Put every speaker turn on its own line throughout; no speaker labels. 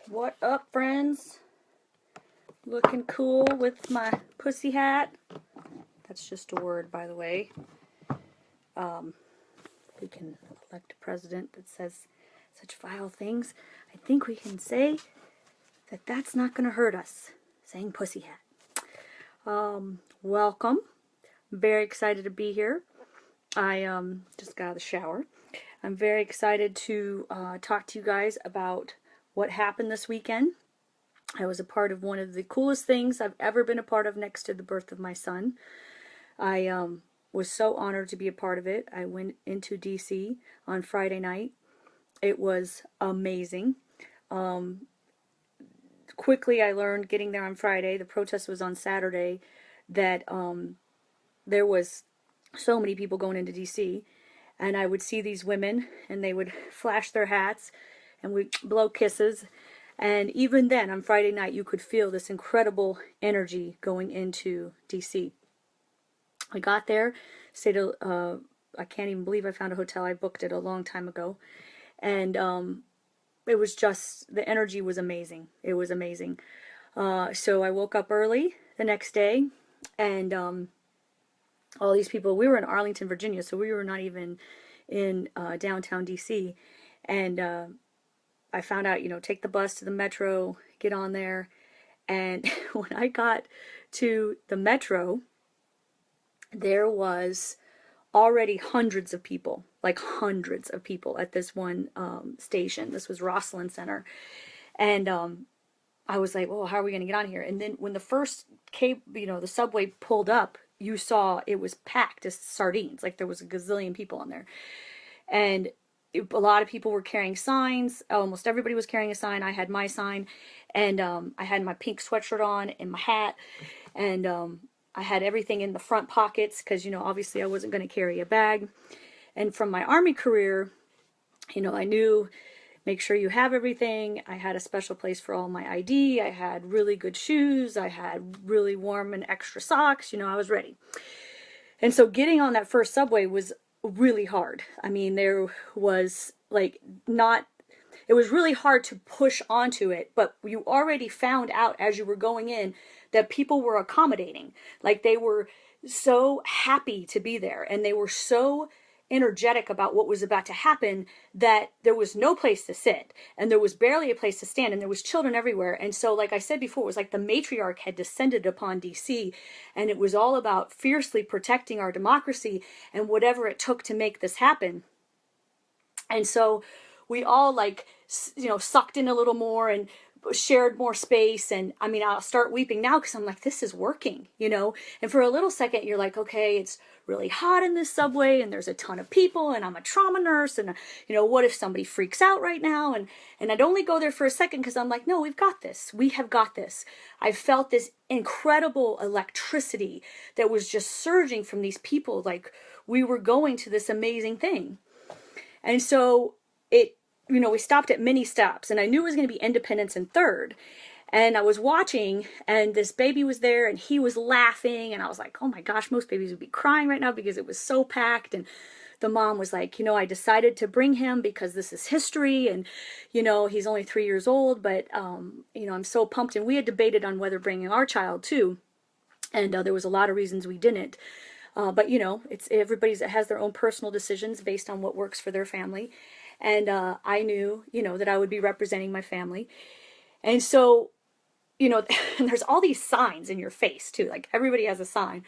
What up, friends? Looking cool with my pussy hat. That's just a word, by the way. We can elect a president that says such vile things. I think we can say that that's not going to hurt us, saying pussy hat. Welcome. Very excited to be here. I just got out of the shower. I'm very excited to talk to you guys about what happened this weekend. I was a part of one of the coolest things I've ever been a part of next to the birth of my son. I was so honored to be a part of it. I went into DC on Friday night. It was amazing. Quickly I learned getting there on Friday, the protest was on Saturday, that there was so many people going into DC, and I would see these women and they would flash their hats and we'd blow kisses. And even then, on Friday night, you could feel this incredible energy going into DC. I got there, stayed, I can't even believe I found a hotel. I booked it a long time ago. And it was just, the energy was amazing. It was amazing. So I woke up early the next day, and all these people, we were in Arlington, Virginia, so we were not even in downtown DC. And I found out, take the bus to the metro, get on there. And when I got to the metro, there was already hundreds of people, like hundreds of people at this one station. This was Rosslyn Center. And I was like, well, how are we going to get on here? And then when the first the subway pulled up, you saw it was packed as sardines. Like there was a gazillion people on there. And a lot of people were carrying signs. Almost everybody was carrying a sign. I had my sign, and I had my pink sweatshirt on and my hat, and I had everything in the front pockets because, obviously I wasn't going to carry a bag. And from my Army career, I knew, make sure you have everything. I had a special place for all my ID. I had really good shoes. I had really warm and extra socks. I was ready. And so getting on that first subway was really hard. I mean, there was it was really hard to push onto it, but you already found out as you were going in that people were accommodating. Like they were so happy to be there, and they were so energetic about what was about to happen that there was no place to sit, and there was barely a place to stand, and there was children everywhere. And so, like I said before, it was like the matriarch had descended upon DC, and it was all about fiercely protecting our democracy and whatever it took to make this happen. And so we all sucked in a little more and shared more space. And I mean, I'll start weeping now because I'm like, this is working, and for a little second you're like, okay, it's really hot in this subway and there's a ton of people and I'm a trauma nurse, and what if somebody freaks out right now? And I'd only go there for a second because I'm like, no, we've got this. We have got this. I felt this incredible electricity that was just surging from these people, like we were going to this amazing thing. And so we stopped at many stops, and I knew it was going to be Independence and 3rd. And I was watching, and this baby was there, and he was laughing, and I was like, oh my gosh, most babies would be crying right now because it was so packed. And the mom was like, I decided to bring him because this is history, and, he's only 3 years old, but, I'm so pumped. And we had debated on whether bringing our child too, and there was a lot of reasons we didn't. But it's everybody's has their own personal decisions based on what works for their family. And I knew, that I would be representing my family. And so, and there's all these signs in your face too. Like everybody has a sign.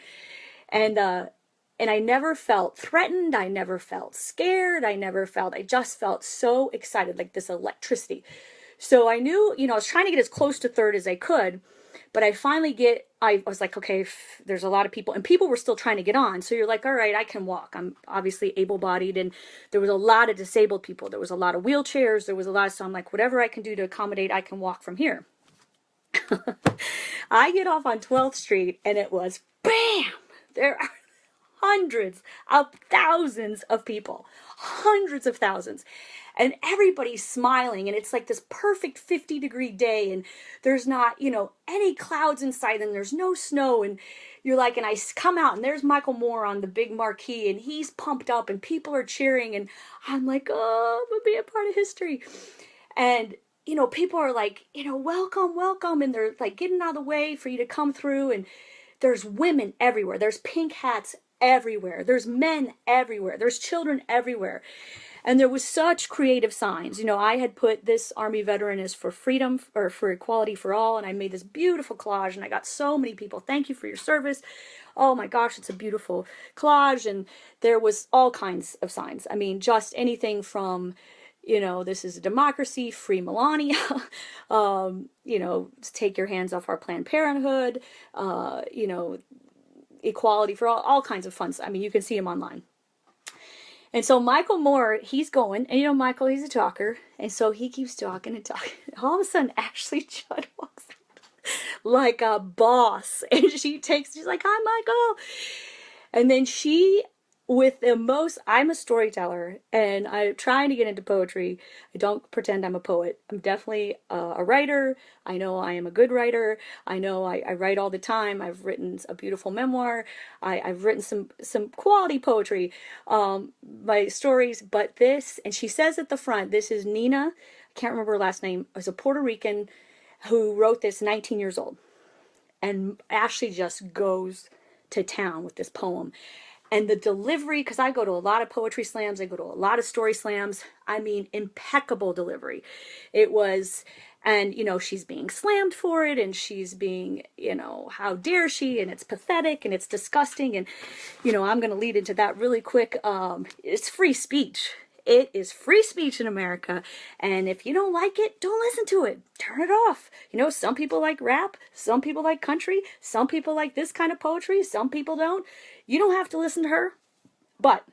And I never felt threatened. I never felt scared. I just felt so excited, like this electricity. So I knew, I was trying to get as close to 3rd as I could. But I was like, okay, there's a lot of people, and people were still trying to get on. So you're like, all right, I can walk. I'm obviously able-bodied, and there was a lot of disabled people. There was a lot of wheelchairs. So I'm like, whatever I can do to accommodate, I can walk from here. I get off on 12th Street, and it was bam! There are hundreds of thousands of people, hundreds of thousands. And everybody's smiling, and it's like this perfect 50-degree day, and there's not, any clouds in sight, and there's no snow, and you're like, and I come out, and there's Michael Moore on the big marquee, and he's pumped up, and people are cheering, and I'm like, oh, I'm gonna be a part of history. And you know, people are like, you know, welcome, welcome. And they're like getting out of the way for you to come through. And there's women everywhere. There's pink hats everywhere. There's men everywhere. There's children everywhere. And there was such creative signs. You know, I had put this Army veteran is for freedom or for equality for all. And I made this beautiful collage and I got so many people. Thank you for your service. Oh my gosh, it's a beautiful collage. And there was all kinds of signs. I mean, just anything from, you know, this is a democracy, free Melania, you know, take your hands off our Planned Parenthood, you know, equality for all kinds of fun. I mean, you can see him online. And so Michael Moore, he's going, and you know, Michael, he's a talker. And so he keeps talking and talking. All of a sudden, Ashley Judd walks like a boss. And she's like, hi, Michael. And then she, with the most, I'm a storyteller and I'm trying to get into poetry. I don't pretend I'm a poet. I'm definitely a writer. I know I am a good writer. I know I write all the time. I've written a beautiful memoir. I've written some quality poetry, my stories, but this, and she says at the front, this is Nina, I can't remember her last name, it was a Puerto Rican who wrote this 19 years old. And Ashley just goes to town with this poem. And the delivery, because I go to a lot of poetry slams, I go to a lot of story slams, I mean, impeccable delivery. It was, and, you know, she's being slammed for it, and she's being, you know, how dare she, and it's pathetic, and it's disgusting, and, you know, I'm going to lead into that really quick. It's free speech. It is free speech in America, and if you don't like it, don't listen to it. Turn it off. You know, some people like rap, some people like country, some people like this kind of poetry, some people don't. You don't have to listen to her, but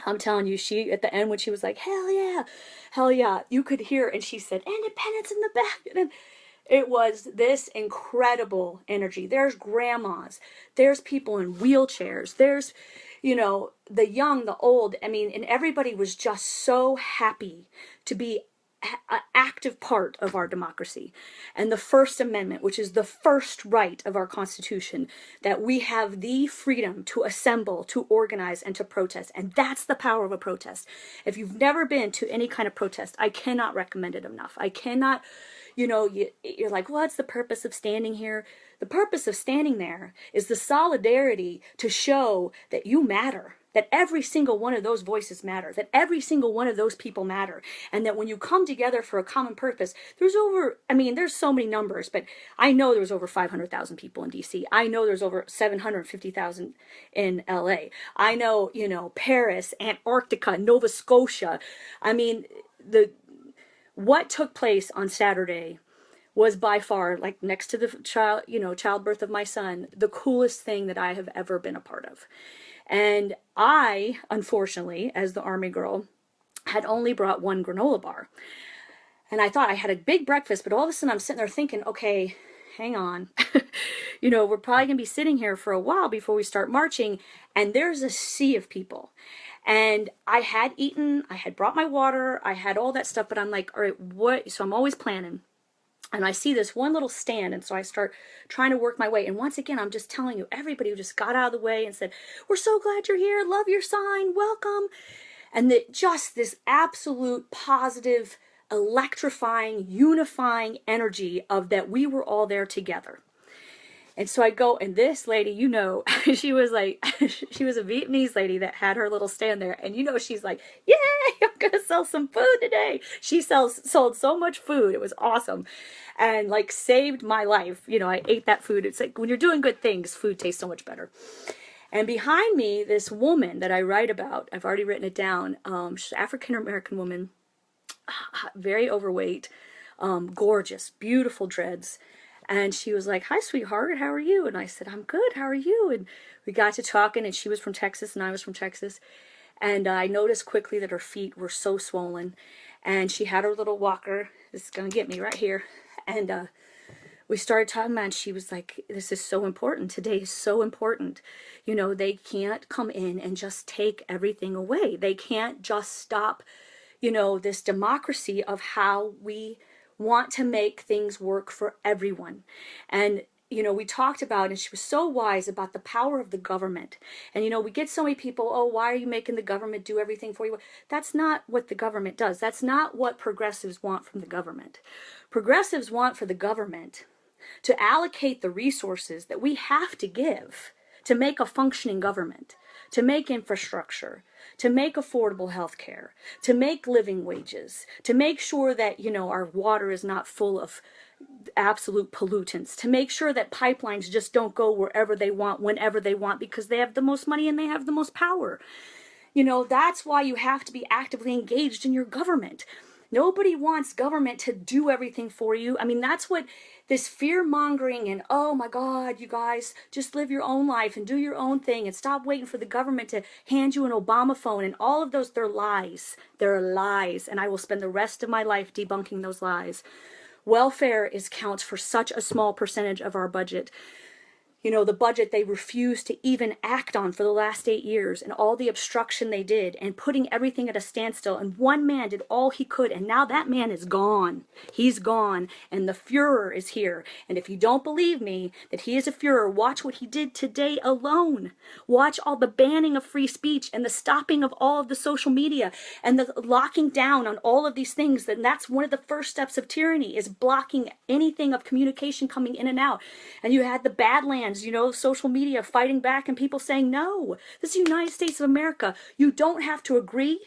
I'm telling you, she, at the end when she was like, hell yeah, you could hear, and she said, independence in the back, and it was this incredible energy. There's grandmas, there's people in wheelchairs, there's, you know, the young, the old, I mean, and everybody was just so happy to be an active part of our democracy. And the First Amendment, which is the first right of our Constitution, that we have the freedom to assemble, to organize, and to protest. And that's the power of a protest. If you've never been to any kind of protest, I cannot recommend it enough. I cannot, you know, you're like, what's the purpose of standing here? The purpose of standing there is the solidarity to show that you matter, that every single one of those voices matter, that every single one of those people matter, and that when you come together for a common purpose, there's so many numbers, but I know there's over 500,000 people in DC. I know there's over 750,000 in LA. I know, you know, Paris, Antarctica, Nova Scotia. I mean, what took place on Saturday was by far, like next to the childbirth of my son, the coolest thing that I have ever been a part of. And I, unfortunately, as the Army girl, had only brought one granola bar. And I thought I had a big breakfast, but all of a sudden I'm sitting there thinking, okay, hang on. You know, we're probably going to be sitting here for a while before we start marching. And there's a sea of people. And I had eaten, I had brought my water, I had all that stuff, but I'm like, all right, what? So I'm always planning. And I see this one little stand, and so I start trying to work my way. And once again, I'm just telling you, everybody just got out of the way and said, we're so glad you're here, love your sign, welcome. And just this absolute positive, electrifying, unifying energy of that we were all there together. And so I go, and this lady, you know, she was like, she was a Vietnamese lady that had her little stand there. And you know, she's like, yay, I'm going to sell some food today. She sold so much food. It was awesome. And like saved my life. You know, I ate that food. It's like when you're doing good things, food tastes so much better. And behind me, this woman that I write about, I've already written it down. She's an African-American woman, very overweight, gorgeous, beautiful dreads. And she was like, hi, sweetheart, how are you? And I said, I'm good, how are you? And we got to talking, and she was from Texas, and I was from Texas. And I noticed quickly that her feet were so swollen. And she had her little walker. This is going to get me right here. And we started talking about it, and she was like, this is so important. Today is so important. You know, they can't come in and just take everything away. They can't just stop, you know, this democracy of how we want to make things work for everyone. And we talked about, and she was so wise about the power of the government. And, we get so many people, oh, why are you making the government do everything for you? That's not what the government does. That's not what progressives want from the government. Progressives want for the government to allocate the resources that we have to give to make a functioning government, to make infrastructure, to make affordable health care, to make living wages, to make sure that, our water is not full of absolute pollutants, to make sure that pipelines just don't go wherever they want, whenever they want, because they have the most money and they have the most power. That's why you have to be actively engaged in your government. Nobody wants government to do everything for you. I mean, that's what this fear mongering and, oh my God, you guys, just live your own life and do your own thing and stop waiting for the government to hand you an Obama phone and all of those, they're lies. They're lies. And I will spend the rest of my life debunking those lies. Welfare counts for such a small percentage of our budget. The budget they refused to even act on for the last 8 years, and all the obstruction they did and putting everything at a standstill. And one man did all he could, and now that man is gone. He's gone, and the Fuhrer is here. And if you don't believe me that he is a Fuhrer, watch what he did today alone. Watch all the banning of free speech and the stopping of all of the social media and the locking down on all of these things. And that's one of the first steps of tyranny, is blocking anything of communication coming in and out. And you had the Badlands, social media fighting back and people saying, no, this is the United States of America. You don't have to agree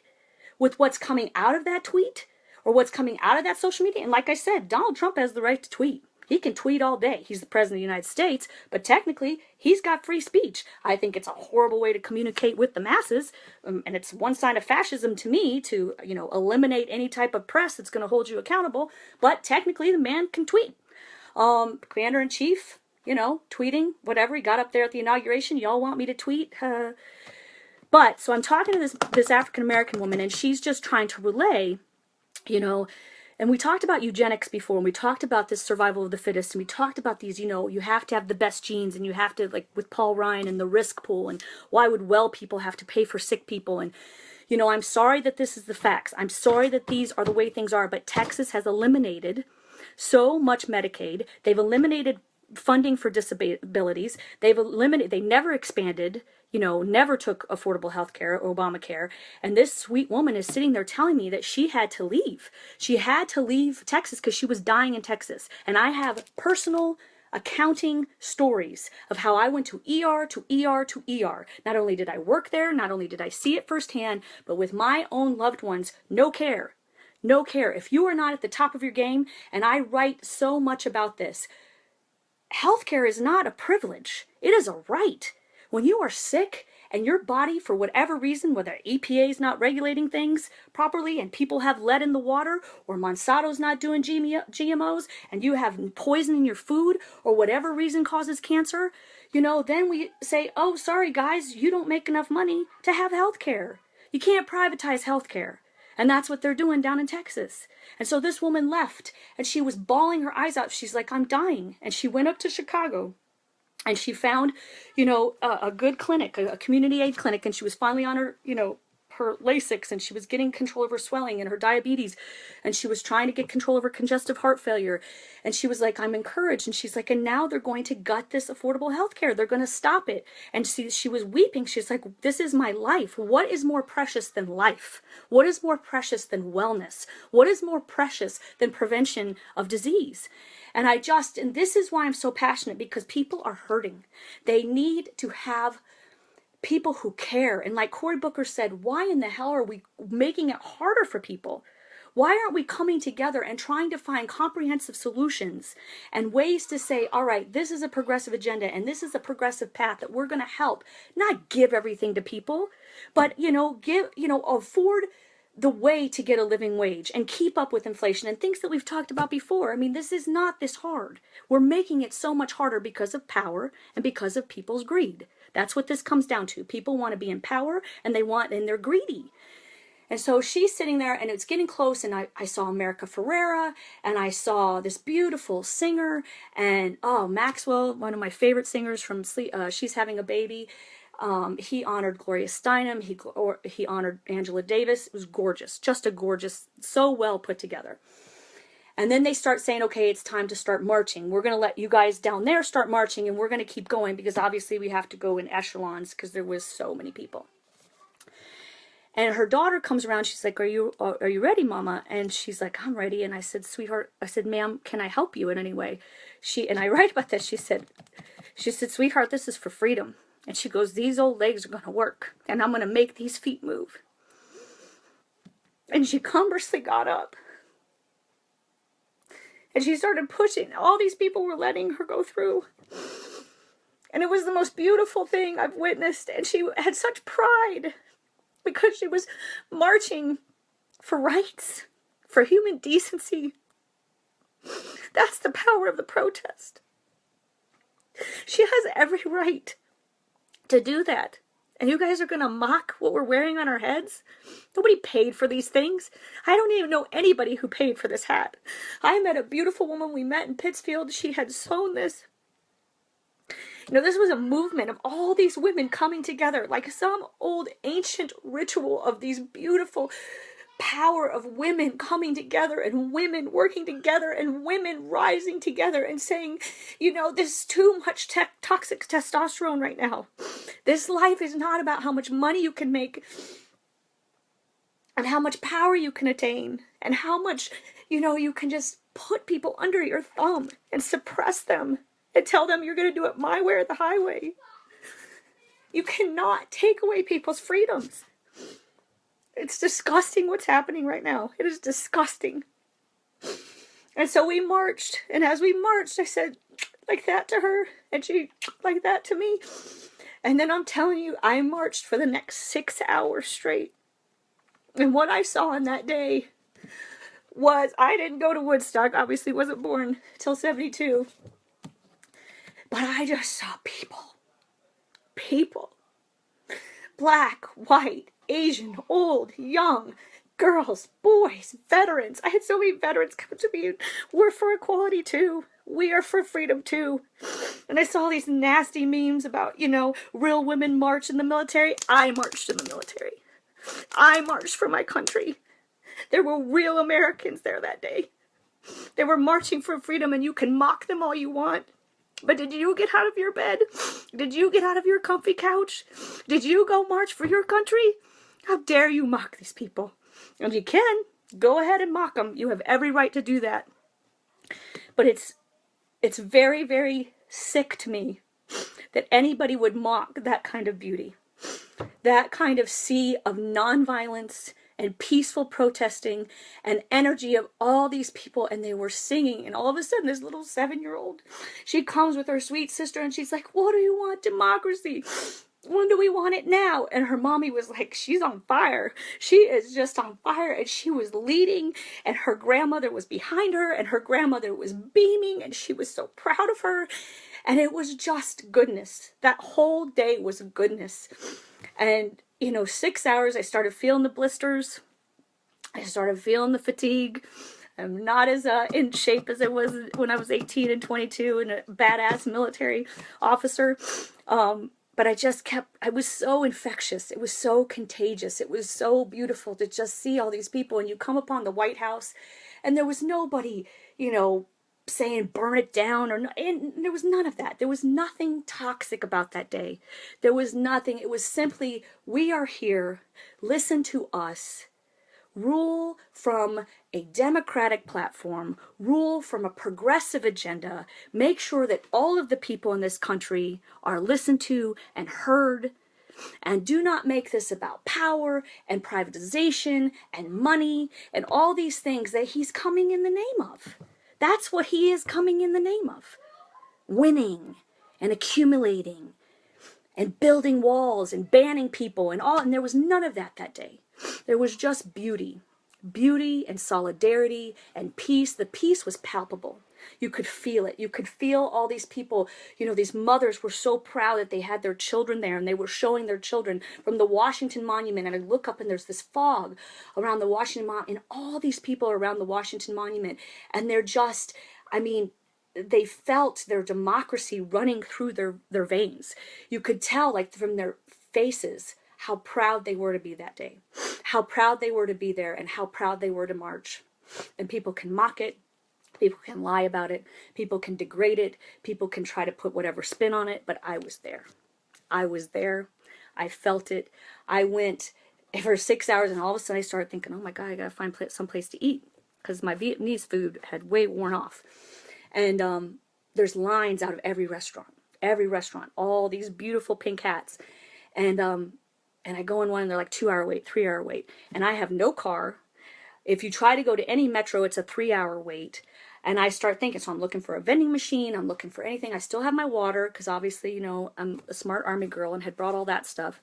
with what's coming out of that tweet or what's coming out of that social media. And like I said, Donald Trump has the right to tweet. He can tweet all day. He's the president of the United States, but technically he's got free speech. I think it's a horrible way to communicate with the masses. And it's one sign of fascism to me to, eliminate any type of press that's going to hold you accountable. But technically the man can tweet. Commander-in-Chief, tweeting, whatever. He got up there at the inauguration. Y'all want me to tweet? But, so I'm talking to this African-American woman, and she's just trying to relay, and we talked about eugenics before, and we talked about this survival of the fittest, and we talked about these, you have to have the best genes, and you have to, like with Paul Ryan and the risk pool, and why would well people have to pay for sick people, and I'm sorry that this is the facts. I'm sorry that these are the way things are, but Texas has eliminated so much Medicaid. They've eliminated funding for disabilities. They never expanded, never took affordable health care, Obamacare. And this sweet woman is sitting there telling me that she had to leave. She had to leave Texas because she was dying in Texas. And I have personal accounting stories of how I went to ER to ER to ER. Not only did I work there, not only did I see it firsthand, but with my own loved ones, no care. No care. If you are not at the top of your game, and I write so much about this, healthcare is not a privilege. It is a right. When you are sick and your body, for whatever reason, whether EPA is not regulating things properly and people have lead in the water, or Monsanto's not doing GMOs, and you have poison in your food, or whatever reason causes cancer, then we say, oh, sorry guys, you don't make enough money to have healthcare. You can't privatize healthcare. And that's what they're doing down in Texas. And so this woman left, and she was bawling her eyes out. She's like, I'm dying. And she went up to Chicago, and she found, a good clinic, a community aid clinic, and she was finally on her, her Lasix, and she was getting control of her swelling and her diabetes, and she was trying to get control of her congestive heart failure. And she was like, I'm encouraged. And she's like, and now they're going to gut this affordable health care. They're going to stop it. And she was weeping. She's like, this is my life. What is more precious than life? What is more precious than wellness? What is more precious than prevention of disease? And this is why I'm so passionate, because people are hurting. They need to have people who care. And like Cory Booker said, why in the hell are we making it harder for people? Why aren't we coming together and trying to find comprehensive solutions and ways to say, all right, this is a progressive agenda and this is a progressive path that we're going to help, not give everything to people, but, afford the way to get a living wage and keep up with inflation and things that we've talked about before. I mean, this is not this hard. We're making it so much harder because of power and because of people's greed. That's what this comes down to. People want to be in power, and they're greedy. And so she's sitting there, and it's getting close, and I saw America Ferrera, and I saw this beautiful singer, and Maxwell, one of my favorite singers from She's Having a Baby. He honored Gloria Steinem. He honored Angela Davis. It was gorgeous, just a gorgeous, so well put together. And then they start saying, okay, it's time to start marching. We're going to let you guys down there start marching, and we're going to keep going because obviously we have to go in echelons because there was so many people. And her daughter comes around. She's like, are you ready, Mama? And she's like, I'm ready. And I said, sweetheart, I said, ma'am, can I help you in any way? And I write about this. She said, sweetheart, this is for freedom. And she goes, these old legs are going to work, and I'm going to make these feet move. And she cumbrously got up. And she started pushing. All these people were letting her go through. And it was the most beautiful thing I've witnessed. And she had such pride because she was marching for rights, for human decency. That's the power of the protest. She has every right to do that. And you guys are going to mock what we're wearing on our heads? Nobody paid for these things. I don't even know anybody who paid for this hat. I met a beautiful woman we met in Pittsfield. She had sewn this. You know, this was a movement of all these women coming together, like some old ancient ritual of these beautiful power of women coming together and women working together and women rising together and saying, you know, there's too much toxic testosterone right now. This life is not about how much money you can make and how much power you can attain and how much, you know, you can just put people under your thumb and suppress them and tell them you're going to do it my way or the highway. You cannot take away people's freedoms. It's disgusting what's happening right now. It is disgusting. And so we marched. And as we marched, I said like that to her. And she like that to me. And then I'm telling you, I marched for the next 6 hours straight. And what I saw on that day was, I didn't go to Woodstock. Obviously wasn't born till 72. But I just saw people. People. Black, white, Asian, old, young, girls, boys, veterans. I had so many veterans come to me. We're for equality too. We are for freedom too. And I saw these nasty memes about, you know, real women march in the military. I marched in the military. I marched for my country. There were real Americans there that day. They were marching for freedom, and you can mock them all you want. But did you get out of your bed? Did you get out of your comfy couch? Did you go march for your country? How dare you mock these people? And you can. Go ahead and mock them. You have every right to do that. But it's very, very sick to me that anybody would mock that kind of beauty. That kind of sea of nonviolence and peaceful protesting and energy of all these people, and they were singing, and all of a sudden this little 7-year-old, she comes with her sweet sister and she's like, what do you want? Democracy. When do we want it now? And her mommy was like, she's on fire. She is just on fire. And she was leading, and her grandmother was behind her, and her grandmother was beaming, and she was so proud of her. And it was just goodness. That whole day was goodness. And, you know, 6 hours, I started feeling the blisters. I started feeling the fatigue. I'm not as in shape as I was when I was 18 and 22 and a badass military officer. But I was so infectious. It was so contagious. It was so beautiful to just see all these people. And you come upon the White House, and there was nobody, you know, saying burn it down, and there was none of that. There was nothing toxic about that day. There was nothing. It was simply, we are here, listen to us, rule from a democratic platform, rule from a progressive agenda, make sure that all of the people in this country are listened to and heard, and do not make this about power and privatization and money and all these things that he's coming in the name of. That's what he is coming in the name of. Winning and accumulating and building walls and banning people and all. And there was none of that day. There was just beauty. Beauty and solidarity and peace. The peace was palpable. You could feel it. You could feel all these people, you know, these mothers were so proud that they had their children there, and they were showing their children from the Washington Monument. And I look up, and there's this fog around the Washington Monument, and all these people are around the Washington Monument, and they're just, I mean, they felt their democracy running through their veins. You could tell, like, from their faces, how proud they were to be that day, how proud they were to be there, and how proud they were to march. And people can mock it, People can lie about it. People can degrade it. People can try to put whatever spin on it. But I was there. I was there. I felt it. I went for 6 hours, and all of a sudden I started thinking, oh my God, I gotta find some place to eat, because my Vietnamese food had way worn off. And there's lines out of every restaurant, all these beautiful pink hats. And I go in one, and they're like 2 hour wait, 3 hour wait. And I have no car. If you try to go to any metro, it's a 3 hour wait. And I start thinking, so I'm looking for a vending machine. I'm looking for anything. I still have my water, because obviously, I'm a smart army girl and had brought all that stuff.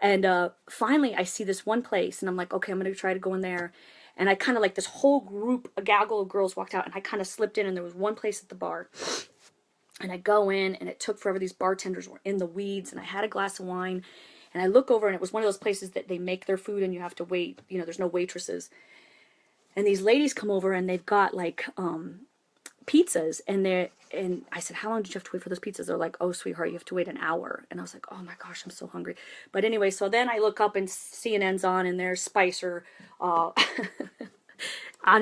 And finally, I see this one place, and I'm like, okay, I'm going to try to go in there. And I kind of, like, this whole group, a gaggle of girls walked out, and I kind of slipped in, and there was one place at the bar. And I go in, and it took forever. These bartenders were in the weeds, and I had a glass of wine. And I look over, and it was one of those places that they make their food and you have to wait. There's no waitresses. And these ladies come over, and they've got like pizzas, and I said, how long did you have to wait for those pizzas? They're like, oh, sweetheart, you have to wait an hour. And I was like, oh my gosh, I'm so hungry. But anyway, so then I look up, and CNN's on, and there's Spicer on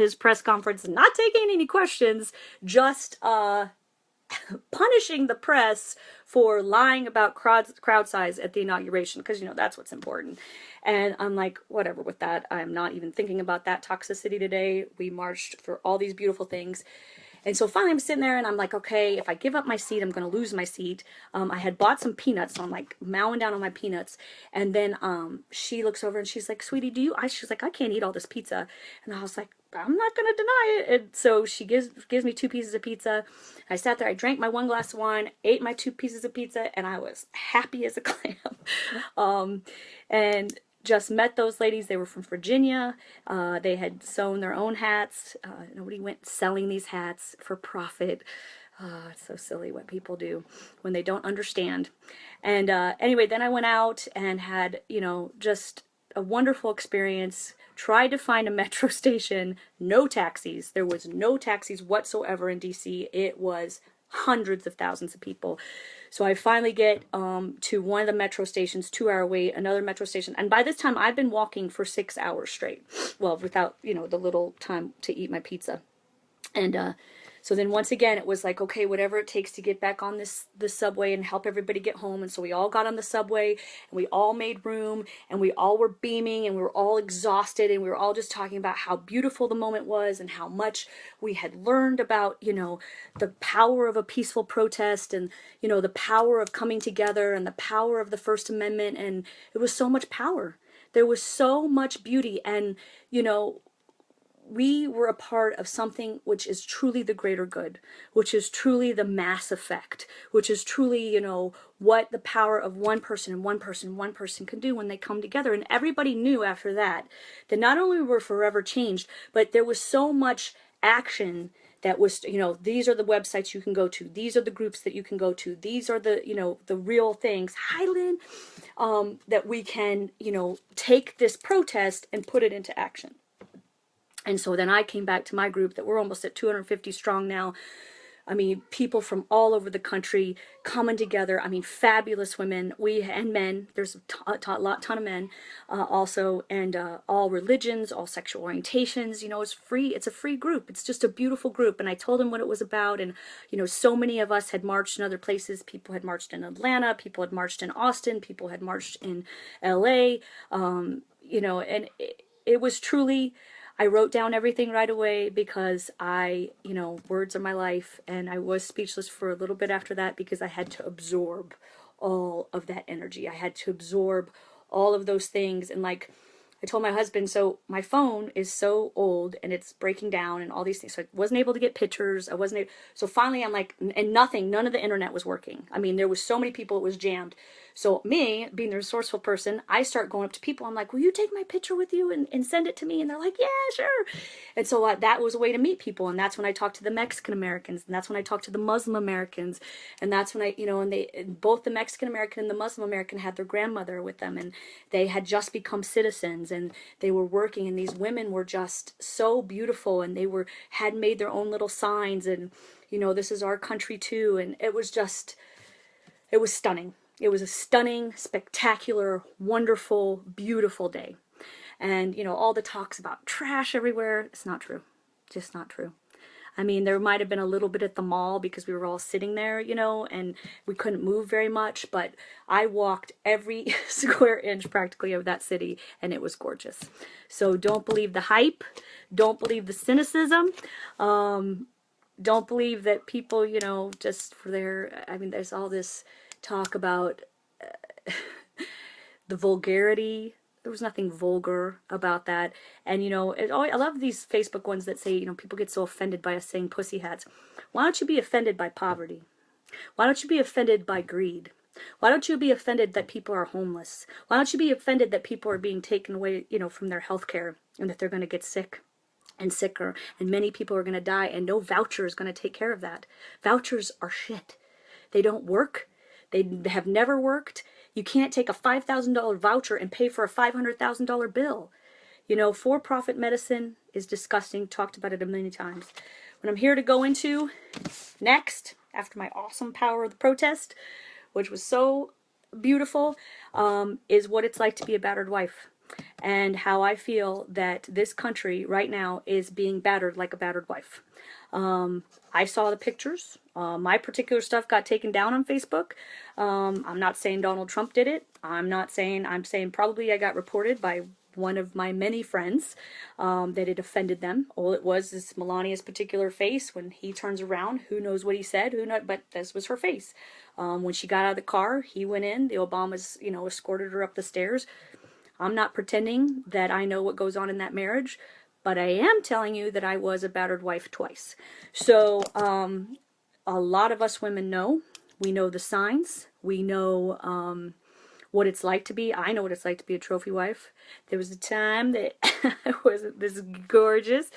his press conference, not taking any questions, just punishing the press for lying about crowd size at the inauguration, because that's what's important. And I'm like, whatever with that. I'm not even thinking about that toxicity today. We marched for all these beautiful things. And so finally I'm sitting there, and I'm like, okay, if I give up my seat, I'm going to lose my seat. I had bought some peanuts, so I'm like mowing down on my peanuts. And then she looks over, and she's like, sweetie, she's like, I can't eat all this pizza. And I was like, I'm not going to deny it. And so she gives me 2 pieces of pizza. I sat there, I drank my 1 glass of wine, ate my 2 pieces of pizza, and I was happy as a clam. And just met those ladies. They were from Virginia. They had sewn their own hats. Nobody went selling these hats for profit. It's so silly what people do when they don't understand. And anyway, then I went out and had, just a wonderful experience. Tried to find a metro station. No taxis. There was no taxis whatsoever in DC. It was hundreds of thousands of people. So I finally get to one of the metro stations, 2 hour wait, another metro station. And by this time, I've been walking for 6 hours straight. Well, without, the little time to eat my pizza. And so then once again, it was like, okay, whatever it takes to get back on this subway and help everybody get home. And so we all got on the subway, and we all made room, and we all were beaming, and we were all exhausted, and we were all just talking about how beautiful the moment was, and how much we had learned about, the power of a peaceful protest, and, the power of coming together, and the power of the First Amendment. And it was so much power. There was so much beauty. And, we were a part of something which is truly the greater good, which is truly the mass effect, which is truly, what the power of one person and one person and one person can do when they come together. And everybody knew after that not only were forever changed, but there was so much action that was, these are the websites you can go to. These are the groups that you can go to. These are the, the real things. Hi, Lynn. That we can, take this protest and put it into action. And so then I came back to my group that we're almost at 250 strong now. I mean, people from all over the country coming together. I mean, fabulous women, and men. There's a ton of men also, and all religions, all sexual orientations. It's free. It's a free group. It's just a beautiful group. And I told them what it was about. And, so many of us had marched in other places. People had marched in Atlanta. People had marched in Austin. People had marched in LA. And it was truly... I wrote down everything right away because words are my life, and I was speechless for a little bit after that because I had to absorb all of that energy. I had to absorb all of those things. And like I told my husband, so my phone is so old and it's breaking down and all these things. So I wasn't able to get pictures. So finally I'm like, and none of the internet was working. I mean, there was so many people, it was jammed. So me, being the resourceful person, I start going up to people. I'm like, will you take my picture with you and send it to me? And they're like, yeah, sure. And so that was a way to meet people. And that's when I talked to the Mexican Americans. And that's when I talked to the Muslim Americans. And that's when and both the Mexican American and the Muslim American had their grandmother with them. And they had just become citizens and they were working. And these women were just so beautiful. And they had made their own little signs. And, this is our country too. And it was stunning. It was a stunning, spectacular, wonderful, beautiful day. And, all the talks about trash everywhere, it's not true. Just not true. I mean, there might have been a little bit at the mall because we were all sitting there, you know, and we couldn't move very much, but I walked every square inch practically of that city, and it was gorgeous. So don't believe the hype. Don't believe the cynicism. Don't believe that people, you know, just for their, I mean, there's all this talk about the vulgarity. There was nothing vulgar about that. And, you know, I love these Facebook ones that say, you know, people get so offended by us saying pussy hats. Why don't you be offended by poverty? Why don't you be offended by greed? Why don't you be offended that people are homeless? Why don't you be offended that people are being taken away, you know, from their health care and that they're going to get sick and sicker and many people are going to die and no voucher is going to take care of that? Vouchers are shit. They don't work. They have never worked. You can't take a $5,000 voucher and pay for a $500,000 bill. You know, for-profit medicine is disgusting. Talked about it a million times. What I'm here to go into next, after my awesome power of the protest, which was so beautiful, is what it's like to be a battered wife. And how I feel that this country right now is being battered like a battered wife. I saw the pictures. My particular stuff got taken down on Facebook. I'm not saying Donald Trump did it. I'm saying probably I got reported by one of my many friends that it offended them. All it was is Melania's particular face. When he turns around, who knows what he said, but this was her face. When she got out of the car, he went in. The Obamas, you know, escorted her up the stairs. I'm not pretending that I know what goes on in that marriage, but I am telling you that I was a battered wife twice. So a lot of us women know. We know the signs. We know what it's like to be. I know what it's like to be a trophy wife. There was a time that I wasn't this gorgeous.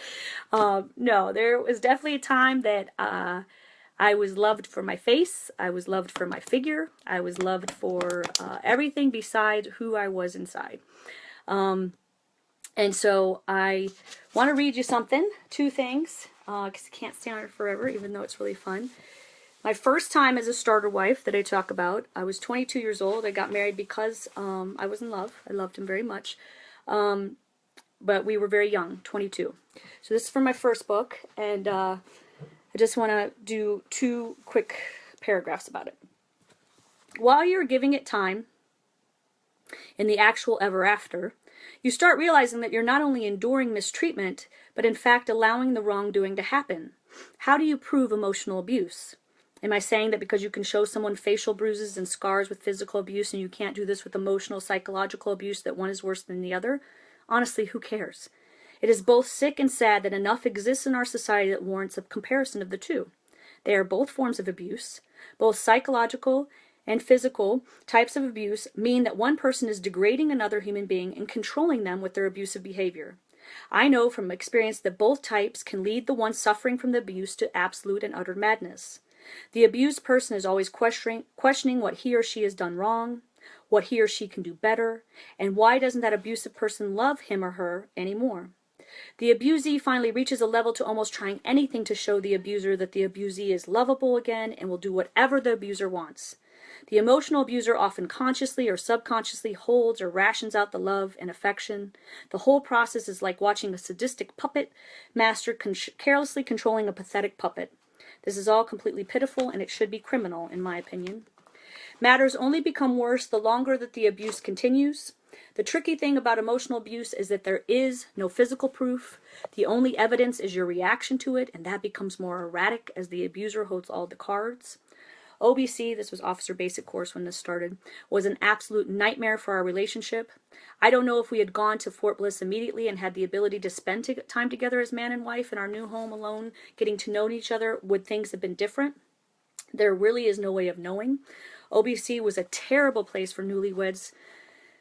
No, there was definitely a time that I was loved for my face. I was loved for my figure. I was loved for everything besides who I was inside. And so I want to read you something, two things, because I can't stay on it forever, even though it's really fun. My first time as a starter wife that I talk about, I was 22 years old. I got married because I was in love. I loved him very much. But we were very young, 22. So this is from my first book, and I just want to do two quick paragraphs about it. While you're giving it time in the actual ever after, you start realizing that you're not only enduring mistreatment, but in fact allowing the wrongdoing to happen. How do you prove emotional abuse? Am I saying that because you can show someone facial bruises and scars with physical abuse and you can't do this with emotional, psychological abuse, that one is worse than the other? Honestly, who cares? It is both sick and sad that enough exists in our society that warrants a comparison of the two. They are both forms of abuse. Both psychological and physical types of abuse mean that one person is degrading another human being and controlling them with their abusive behavior. I know from experience that both types can lead the one suffering from the abuse to absolute and utter madness. The abused person is always questioning what he or she has done wrong, what he or she can do better, and why doesn't that abusive person love him or her anymore? The abusee finally reaches a level to almost trying anything to show the abuser that the abusee is lovable again and will do whatever the abuser wants. The emotional abuser often consciously or subconsciously holds or rations out the love and affection. The whole process is like watching a sadistic puppet master carelessly controlling a pathetic puppet. This is all completely pitiful, and it should be criminal, in my opinion. Matters only become worse the longer that the abuse continues. The tricky thing about emotional abuse is that there is no physical proof. The only evidence is your reaction to it, and that becomes more erratic as the abuser holds all the cards. OBC, this was Officer Basic Course when this started, was an absolute nightmare for our relationship. I don't know if we had gone to Fort Bliss immediately and had the ability to spend time together as man and wife in our new home alone, getting to know each other, would things have been different? There really is no way of knowing. OBC was a terrible place for newlyweds.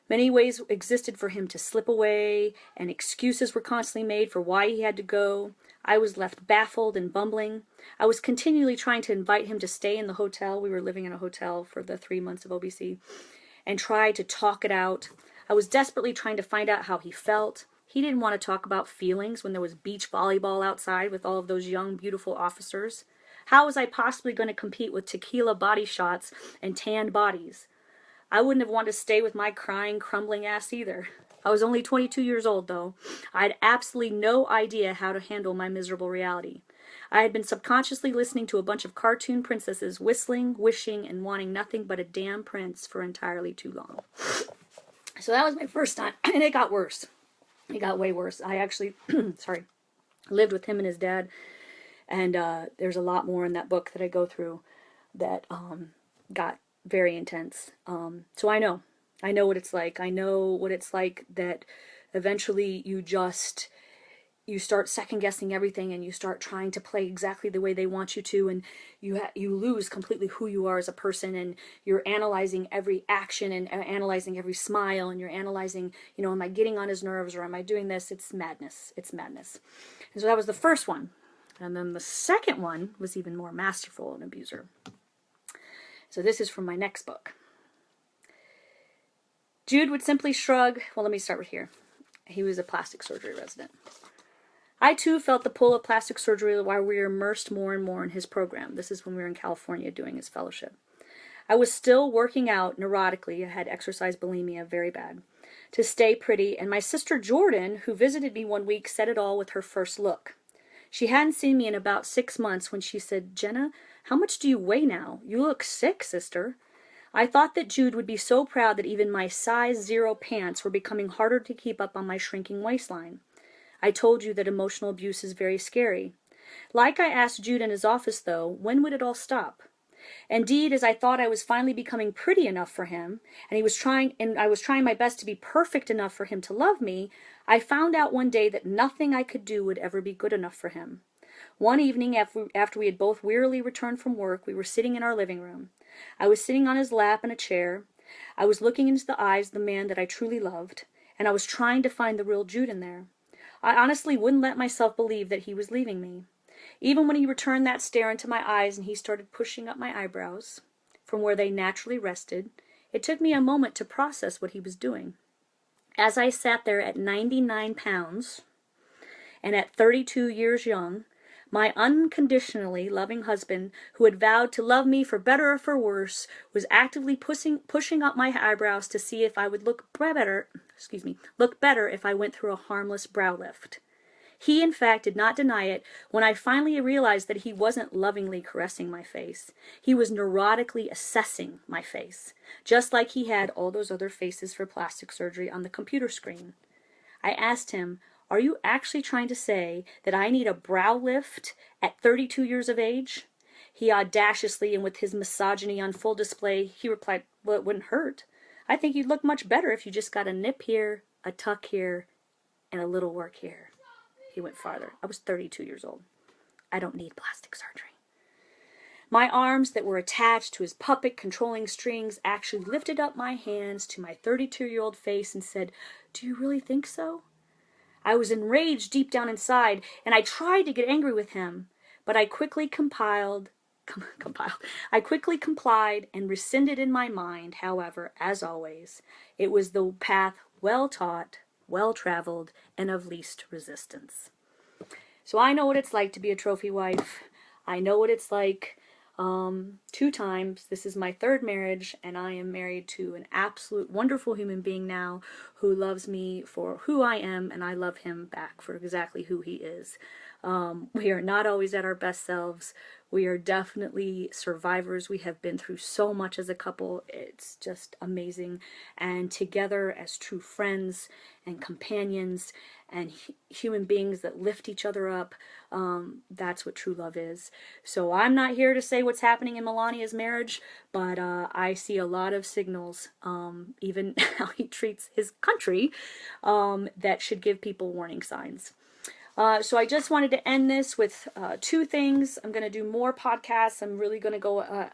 Many ways existed for him to slip away, and excuses were constantly made for why he had to go. I was left baffled and bumbling. I was continually trying to invite him to stay in the hotel. We were living in a hotel for the 3 months of OBC, and try to talk it out. I was desperately trying to find out how he felt. He didn't want to talk about feelings when there was beach volleyball outside with all of those young, beautiful officers. How was I possibly going to compete with tequila body shots and tanned bodies? I wouldn't have wanted to stay with my crying, crumbling ass either. I was only 22 years old, though. I had absolutely no idea how to handle my miserable reality. I had been subconsciously listening to a bunch of cartoon princesses whistling, wishing, and wanting nothing but a damn prince for entirely too long. So that was my first time, and it got worse. It got way worse. I actually, sorry, lived with him and his dad, and there's a lot more in that book that I go through that got very intense. So I know what it's like. I know what it's like that eventually you start second guessing everything, and you start trying to play exactly the way they want you to, and you lose completely who you are as a person, and you're analyzing every action and analyzing every smile, and you're analyzing, am I getting on his nerves, or am I doing this? It's madness. It's madness. And so that was the first one. And then the second one was even more masterful, an abuser. So this is from my next book. Jude would simply shrug. Well, let me start with here. He was a plastic surgery resident. I too felt the pull of plastic surgery while we were immersed more and more in his program. This is when we were in California doing his fellowship. I was still working out neurotically. I had exercise bulimia very bad to stay pretty, and my sister Jordan, who visited me one week, said it all with her first look. She hadn't seen me in about 6 months when she said, "Jenna, how much do you weigh now? You look sick, sister." I thought that Jude would be so proud that even my size 0 pants were becoming harder to keep up on my shrinking waistline. I told you that emotional abuse is very scary. Like I asked Jude in his office, though, when would it all stop? Indeed, as I thought I was finally becoming pretty enough for him, and I was trying my best to be perfect enough for him to love me, I found out one day that nothing I could do would ever be good enough for him. One evening, after we had both wearily returned from work, we were sitting in our living room. I was sitting on his lap in a chair. I was looking into the eyes of the man that I truly loved, and I was trying to find the real Jude in there. I honestly wouldn't let myself believe that he was leaving me. Even when he returned that stare into my eyes and he started pushing up my eyebrows from where they naturally rested, it took me a moment to process what he was doing. As I sat there at 99 pounds and at 32 years young, my unconditionally loving husband, who had vowed to love me for better or for worse, was actively pushing up my eyebrows to see if I would look better if I went through a harmless brow lift. He, in fact, did not deny it when I finally realized that he wasn't lovingly caressing my face. He was neurotically assessing my face, just like he had all those other faces for plastic surgery on the computer screen. I asked him, "Are you actually trying to say that I need a brow lift at 32 years of age?" He audaciously, and with his misogyny on full display, he replied, "Well, it wouldn't hurt. I think you'd look much better if you just got a nip here, a tuck here, and a little work here." He went farther. I was 32 years old. I don't need plastic surgery. My arms that were attached to his puppet controlling strings actually lifted up my hands to my 32-year-old face and said, "Do you really think so?" I was enraged deep down inside, and I tried to get angry with him, but I quickly complied and rescinded in my mind. However, as always, it was the path well taught, well traveled, and of least resistance. So I know what it's like to be a trophy wife. I know what it's like 2 times. This is my 3rd marriage, and I am married to an absolute wonderful human being now who loves me for who I am, and I love him back for exactly who he is. We are not always at our best selves. We are definitely survivors. We have been through so much as a couple. It's just amazing. And together as true friends and companions and human beings that lift each other up, that's what true love is. So I'm not here to say what's happening in Melania's marriage, but I see a lot of signals, even how he treats his country, that should give people warning signs. So I just wanted to end this with 2 things. I'm going to do more podcasts. I'm really going to go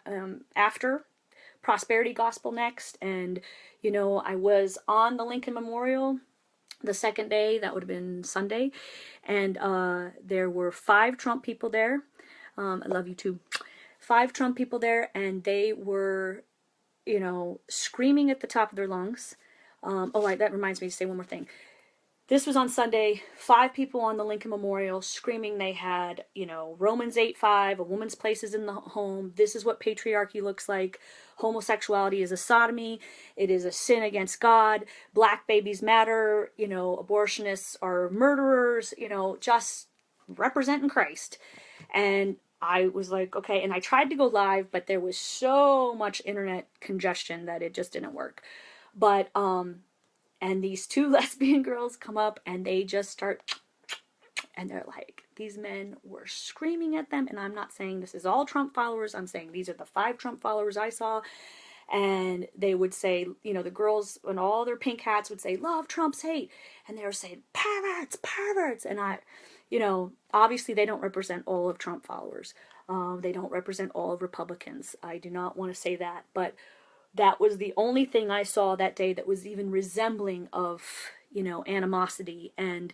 after Prosperity Gospel next. And, I was on the Lincoln Memorial the second day. That would have been Sunday. And there were 5 Trump people there. I love you too. 5 Trump people there. And they were, screaming at the top of their lungs. That reminds me to say one more thing. This was on Sunday, 5 people on the Lincoln Memorial screaming. They had, Romans 8:5, a woman's place is in the home. This is what patriarchy looks like. Homosexuality is a sodomy. It is a sin against God. Black babies matter. Abortionists are murderers, just representing Christ. And I was like, okay. And I tried to go live, but there was so much internet congestion that it just didn't work. But, and these two lesbian girls come up and they just start, and they're like, these men were screaming at them. And I'm not saying this is all Trump followers. I'm saying these are the 5 Trump followers I saw. And they would say, you know, the girls and all their pink hats would say, love Trump's hate. And they were saying, perverts, perverts. And I, you know, obviously they don't represent all of Trump followers. They don't represent all of Republicans. I do not want to say that. But that was the only thing I saw that day that was even resembling of, you know, animosity. And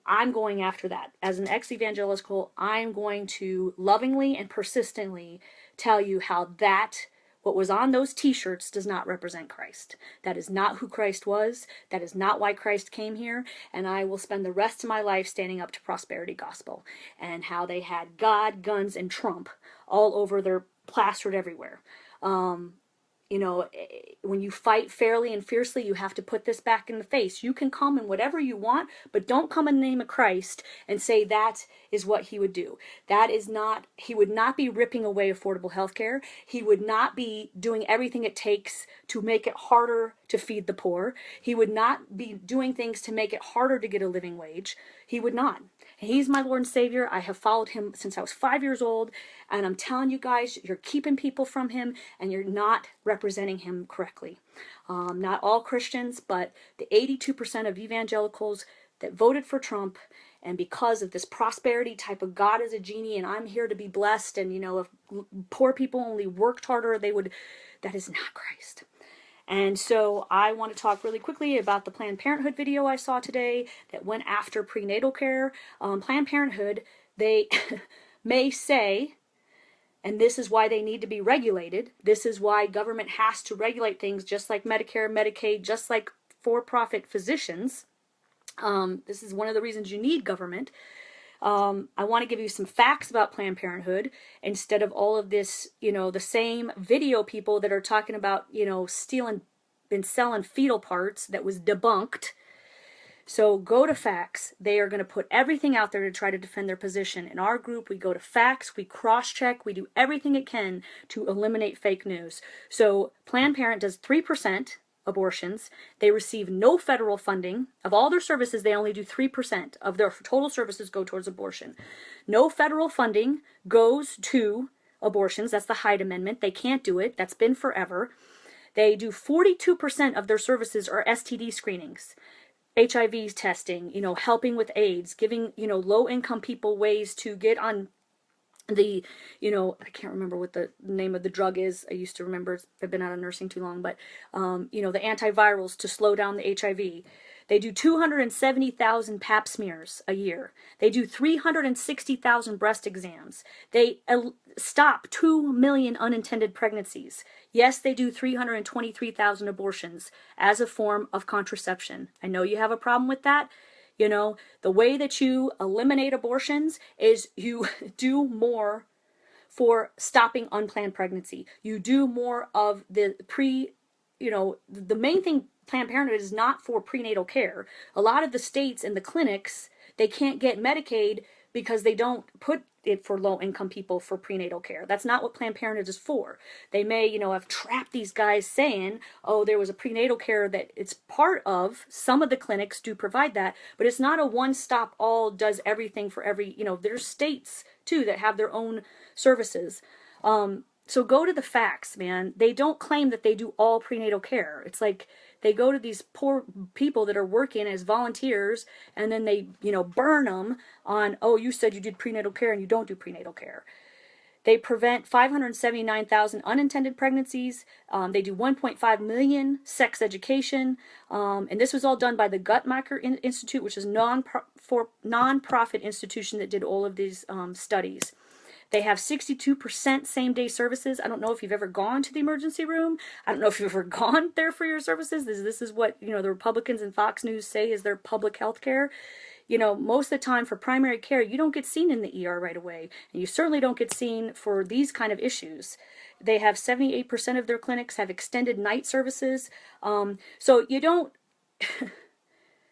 I'm going after that. As an ex-evangelical, I'm going to lovingly and persistently tell you how what was on those t-shirts does not represent Christ. That is not who Christ was. That is not why Christ came here. And I will spend the rest of my life standing up to prosperity gospel and how they had God, guns, and Trump all over their plastered everywhere. You know, when you fight fairly and fiercely, you have to put this back in the face. You can come in whatever you want, but don't come in the name of Christ and say that is what he would do. That is not, he would not be ripping away affordable health care. He would not be doing everything it takes to make it harder to feed the poor. He would not be doing things to make it harder to get a living wage. He would not. He's my Lord and Savior. I have followed him since I was 5 years old. And I'm telling you guys, you're keeping people from him and you're not representing him correctly. Not all Christians, but the 82% of evangelicals that voted for Trump, and because of this prosperity type of God is a genie and I'm here to be blessed, and you know, if poor people only worked harder, that is not Christ. And so I want to talk really quickly about the Planned Parenthood video I saw today that went after prenatal care. Planned Parenthood, they may say, and this is why they need to be regulated. This is why government has to regulate things just like Medicare, Medicaid, just like for-profit physicians. This is one of the reasons you need government. I want to give you some facts about Planned Parenthood instead of all of this, you know, the same video people that are talking about, you know, stealing and selling fetal parts that was debunked. So go to facts. They are going to put everything out there to try to defend their position. In our group, we go to facts, we cross-check, we do everything it can to eliminate fake news. So Planned Parenthood does 3% abortions. They receive no federal funding. Of all their services, they only do 3% of their total services go towards abortion. No federal funding goes to abortions. That's the Hyde Amendment. They can't do it. That's been forever. They do 42% of their services are STD screenings, HIV testing, you know, helping with AIDS, giving, you know, low-income people ways to get on the, you know, I can't remember what the name of the drug is. I used to remember. I've been out of nursing too long, but, you know, the antivirals to slow down the HIV. They do 270,000 pap smears a year. They do 360,000 breast exams. They stop 2 million unintended pregnancies. Yes, they do 323,000 abortions as a form of contraception. I know you have a problem with that. You know, the way that you eliminate abortions is you do more for stopping unplanned pregnancy. You do more of the you know, the main thing Planned Parenthood is not for prenatal care. A lot of the states and the clinics, they can't get Medicaid because they don't put it for low-income people for prenatal care. That's not what Planned Parenthood is for. They may, you know, have trapped these guys saying, oh, there was a prenatal care that it's part of. Some of the clinics do provide that, but it's not a one-stop all does everything for every, you know, there's states too that have their own services. So go to the facts, man. They don't claim that they do all prenatal care. It's like they go to these poor people that are working as volunteers and then they, you know, burn them on, oh, you said you did prenatal care and you don't do prenatal care. They prevent 579,000 unintended pregnancies. They do 1.5 million sex education. And this was all done by the Guttmacher Institute, which is a non-profit institution that did all of these studies. They have 62% same-day services. I don't know if you've ever gone to the emergency room. I don't know if you've ever gone there for your services. This is what, you know, the Republicans and Fox News say is their public health care. You know, most of the time for primary care, you don't get seen in the ER right away. And you certainly don't get seen for these kind of issues. They have 78% of their clinics have extended night services. So you don't...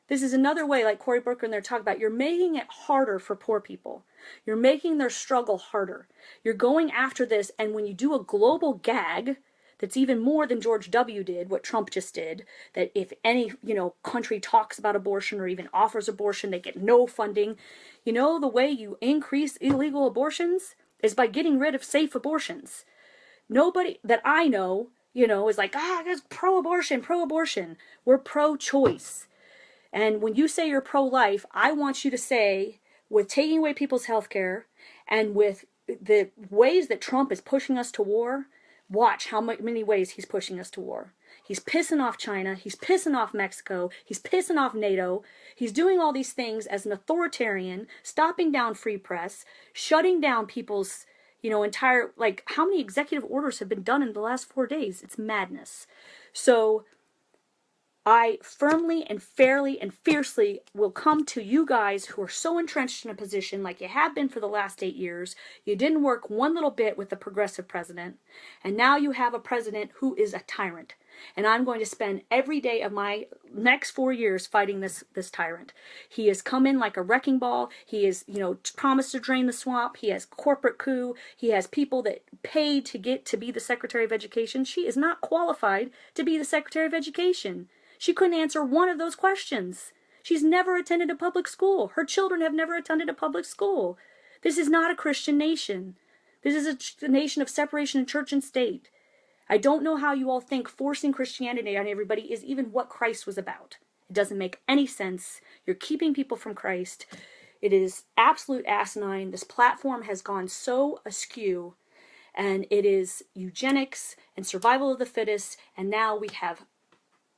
This is another way, like Cory Booker and they're talking about, you're making it harder for poor people. You're making their struggle harder. You're going after this, and when you do a global gag that's even more than George W. did, what Trump just did, that if any, country talks about abortion or even offers abortion, they get no funding. The way you increase illegal abortions is by getting rid of safe abortions. Nobody that I know, is like, that's pro-abortion, pro-abortion. We're pro-choice. And when you say you're pro-life, I want you to say, with taking away people's health care and with the ways that Trump is pushing us to war, watch how many ways he's pushing us to war. He's pissing off China. He's pissing off Mexico. He's pissing off NATO. He's doing all these things as an authoritarian, stopping down free press, shutting down people's, entire, like, how many executive orders have been done in the last 4 days? It's madness. So I firmly and fairly and fiercely will come to you guys who are so entrenched in a position like you have been for the last 8 years. You didn't work one little bit with the progressive president, and now you have a president who is a tyrant. And I'm going to spend every day of my next 4 years fighting this tyrant. He has come in like a wrecking ball. He is, promised to drain the swamp. He has corporate coup. He has people that paid to get to be the Secretary of Education. She is not qualified to be the Secretary of Education. She couldn't answer one of those questions. She's never attended a public school. Her children have never attended a public school. This is not a Christian nation. This is a nation of separation of church and state. I don't know how you all think forcing Christianity on everybody is even what Christ was about. It doesn't make any sense. You're keeping people from Christ. It is absolute asinine. This platform has gone so askew, and it is eugenics and survival of the fittest, and now we have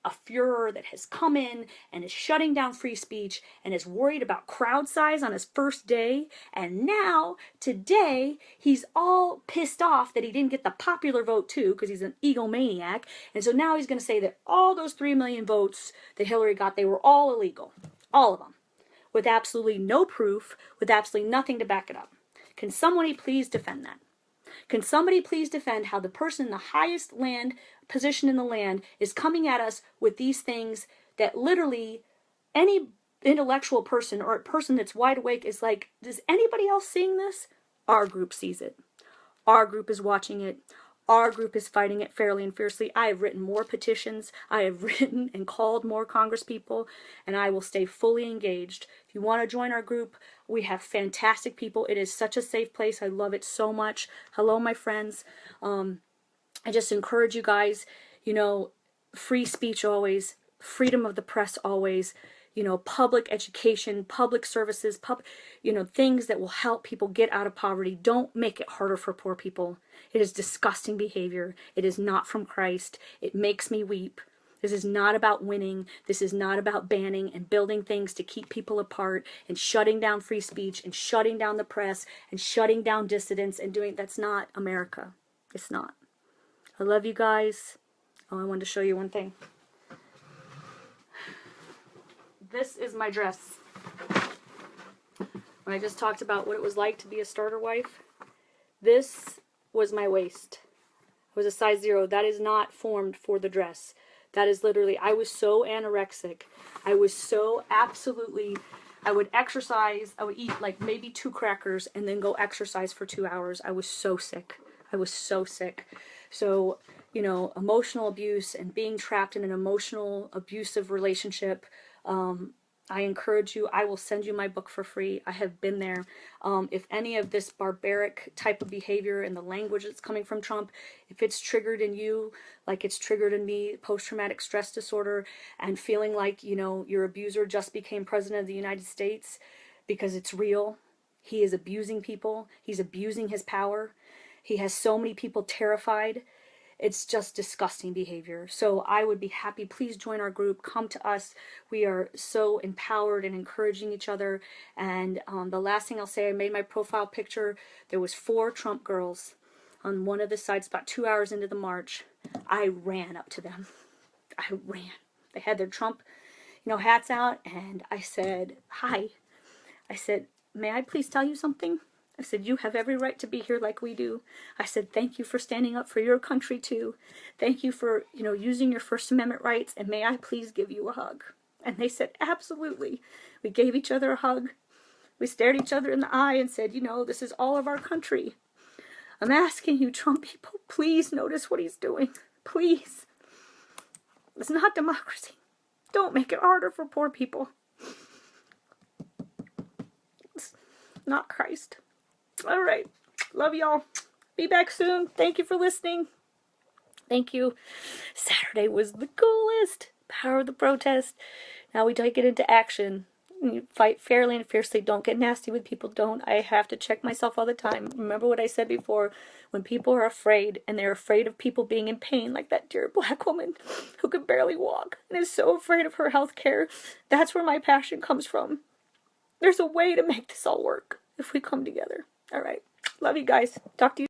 a Fuhrer that has come in and is shutting down free speech and is worried about crowd size on his first day. And now, today, he's all pissed off that he didn't get the popular vote too, because he's an egomaniac. And so now he's going to say that all those 3 million votes that Hillary got, they were all illegal. All of them. With absolutely no proof, with absolutely nothing to back it up. Can somebody please defend that? Can somebody please defend how the person in the highest position in the land is coming at us with these things that literally any intellectual person or a person that's wide awake is like, is anybody else seeing this? Our group sees it. Our group is watching it. Our group is fighting it fairly and fiercely. I have written more petitions. I have written and called more congresspeople, and I will stay fully engaged. If you want to join our group, we have fantastic people. It is such a safe place. I love it so much. Hello, my friends. I just encourage you guys, free speech always, freedom of the press always, public education, public services, things that will help people get out of poverty. Don't make it harder for poor people. It is disgusting behavior. It is not from Christ. It makes me weep. This is not about winning. This is not about banning and building things to keep people apart and shutting down free speech and shutting down the press and shutting down dissidents and that's not America. It's not. I love you guys. Oh, I wanted to show you one thing. This is my dress. When I just talked about what it was like to be a starter wife, this was my waist. It was a size 0. That is not formed for the dress. That is literally, I was so anorexic. I was so absolutely, I would exercise, I would eat like maybe 2 crackers and then go exercise for 2 hours. I was so sick. I was so sick. So, emotional abuse and being trapped in an emotional abusive relationship, I encourage you. I will send you my book for free. I have been there. If any of this barbaric type of behavior and the language that's coming from Trump, if it's triggered in you, like it's triggered in me, post-traumatic stress disorder, and feeling like, your abuser just became president of the United States because it's real. He is abusing people. He's abusing his power. He has so many people terrified. It's just disgusting behavior. So I would be happy. Please join our group. Come to us. We are so empowered and encouraging each other. And the last thing I'll say, I made my profile picture. There was 4 Trump girls on one of the sides about 2 hours into the march. I ran up to them. I ran. They had their Trump, hats out. And I said, hi. I said, may I please tell you something? I said, you have every right to be here like we do. I said, thank you for standing up for your country too. Thank you for, using your First Amendment rights, and may I please give you a hug? And they said, absolutely. We gave each other a hug. We stared each other in the eye and said, you know, this is all of our country. I'm asking you, Trump people, please notice what he's doing. Please. It's not democracy. Don't make it harder for poor people. It's not Christ. All right. Love y'all. Be back soon. Thank you for listening. Thank you. Saturday was the coolest. Power of the protest. Now we take it into action. You fight fairly and fiercely. Don't get nasty with people. Don't. I have to check myself all the time. Remember what I said before. When people are afraid, and they're afraid of people being in pain, like that dear black woman who could barely walk and is so afraid of her health care, that's where my passion comes from. There's a way to make this all work if we come together. All right. Love you guys. Talk to you.